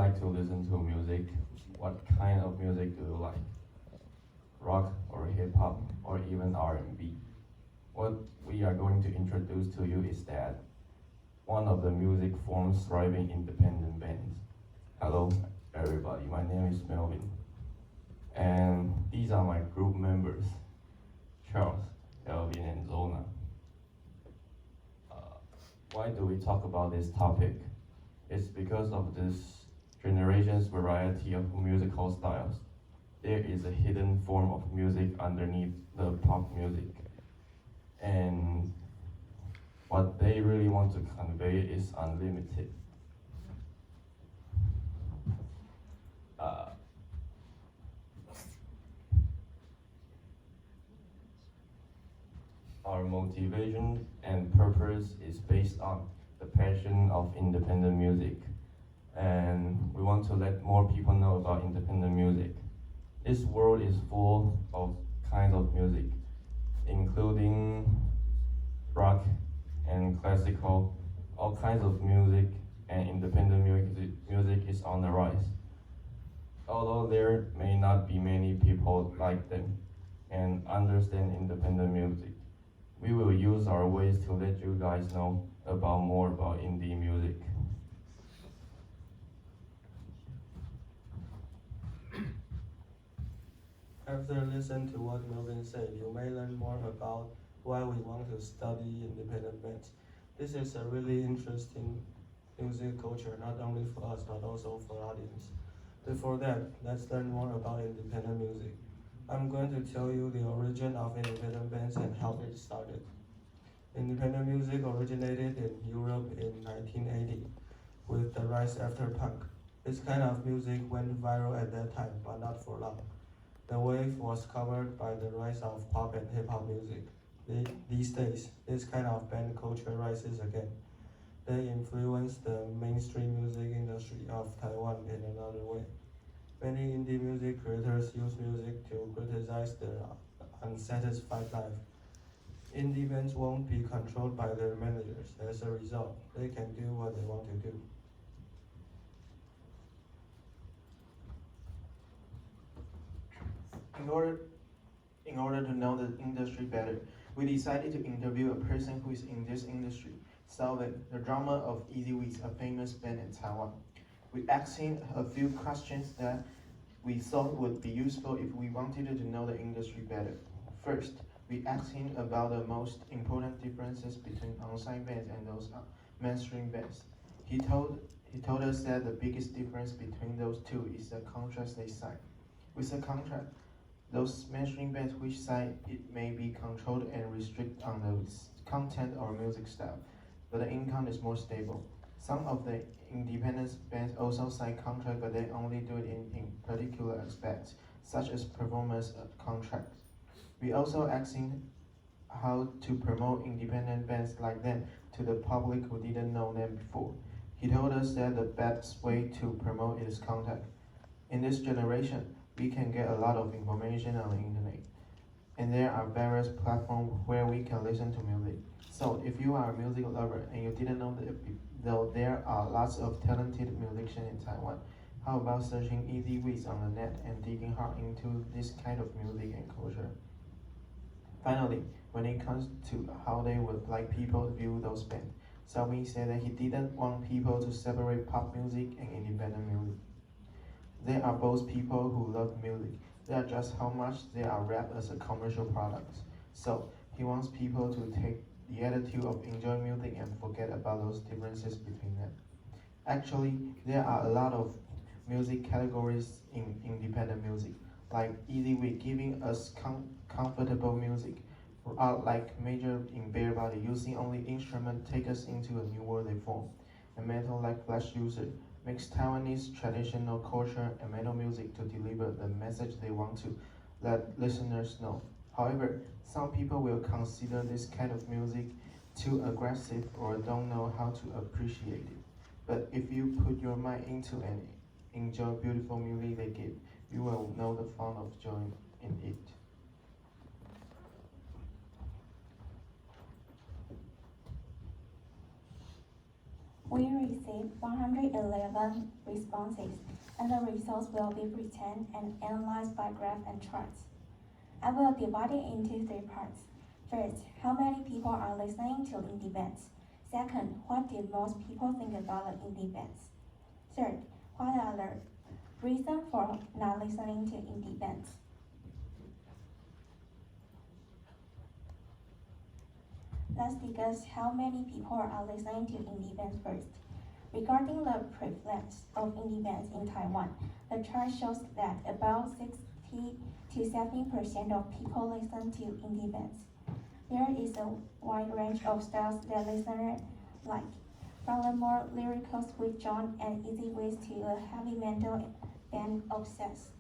like to listen to music? What kind of music do you like? Rock or hip hop or even R&B? What we are going to introduce to you is that one of the music forms thriving independent bands. Hello, everybody. My name is Melvin, and these are my group members: Charles, Elvin, and Zona. Why do we talk about this topic? It's because of this generation's variety of musical styles. There is a hidden form of music underneath the pop music, and what they really want to convey is unlimited. Our motivation and purpose is based on the passion of independent music, and we want to let more people know about independent music. This world is full of kinds of music, including rock and classical, all kinds of music, and independent music is on the rise. Although there may not be many people like them and understand independent music, we will use our ways to let you guys know more about indie music. After listening to what Melvin said, you may learn more about why we want to study independent bands. This is a really interesting music culture, not only for us, but also for audience. Before that, let's learn more about independent music. I'm going to tell you the origin of independent bands and how it started. Independent music originated in Europe in 1980 with the rise after punk. This kind of music went viral at that time, but not for long. The wave was covered by the rise of pop and hip-hop music. These days, this kind of band culture rises again. They influence the mainstream music industry of Taiwan in another way. Many indie music creators use music to criticize their unsatisfied life. Indie bands won't be controlled by their managers. As a result, they can do what they want to do. In order to know the industry better, we decided to interview a person who is in this industry, Salvin, the drummer of Easy Weeks, a famous band in Taiwan. We asked him a few questions that we thought would be useful if we wanted to know the industry better. First, we asked him about the most important differences between on-site bands and those mainstream bands. He told us that the biggest difference between those two is the contracts they sign. With a contract, those mainstream bands which sign it may be controlled and restricted on the content or music style, but the income is more stable. Some of the independent bands also sign contracts, but they only do it in particular aspects, such as performance contracts. We also asked him how to promote independent bands like them to the public who didn't know them before. He told us that the best way to promote is contact. In this generation, we can get a lot of information on the internet, and there are various platforms where we can listen to music. So if you are a music lover and you didn't know that though there are lots of talented musicians in Taiwan, how about searching Easy Weeks on the net and digging hard into this kind of music and culture? Finally, when it comes to how they would like people to view those bands, Xiaoming said that he didn't want people to separate pop music and independent music. They are both people who love music. They are just how much they are wrapped as a commercial product. So he wants people to take the attitude of enjoying music and forget about those differences between them. Actually, there are a lot of music categories in independent music, like Easy Week giving us comfortable music, like Major in Bare Body using only instrument take us into a new world they form, and Metal like Flash User makes Taiwanese traditional culture and metal music to deliver the message they want to let listeners know. However, some people will consider this kind of music too aggressive or don't know how to appreciate it. But if you put your mind into and enjoy beautiful music they give, you will know the fun of joy in it. We received 111 responses, and the results will be written and analyzed by graph and charts. I will divide it into 3 parts. First, how many people are listening to indie bands? Second, what did most people think about the indie bands? Third, what are the reasons for not listening to indie bands? Let's discuss how many people are listening to indie bands first. Regarding the prevalence of indie bands in Taiwan, the chart shows that about 60 to 70% of people listen to indie bands. There is a wide range of styles that listeners like, from the more lyrical sweet John and easy ways to a heavy metal band obsessed.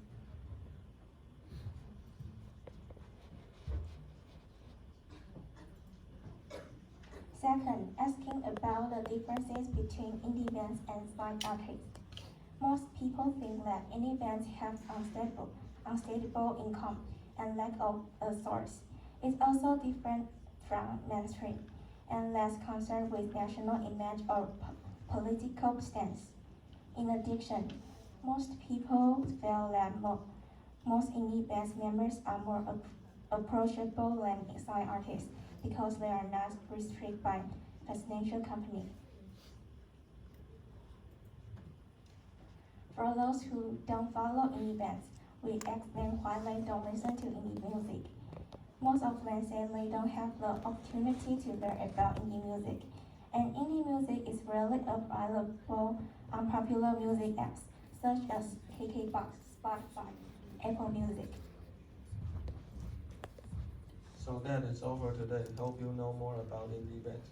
Second, asking about the differences between indie bands and side artists. Most people think that indie bands have unstable income and lack of a source. It's also different from mainstream and less concerned with national image or political stance. In addition, most people feel that most indie band members are more approachable than side artists because they are not restricted by financial company. For those who don't follow indie bands, we ask them why they don't listen to indie music. Most of them say they don't have the opportunity to learn about indie music, and indie music is rarely available on popular music apps such as KKBox, Spotify, Apple Music. So that is all for today. Hope you know more about indie bands.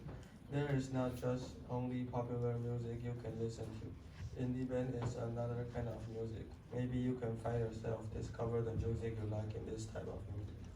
There is not just only popular music you can listen to. Indie band is another kind of music. Maybe you can find yourself discover the music you like in this type of music.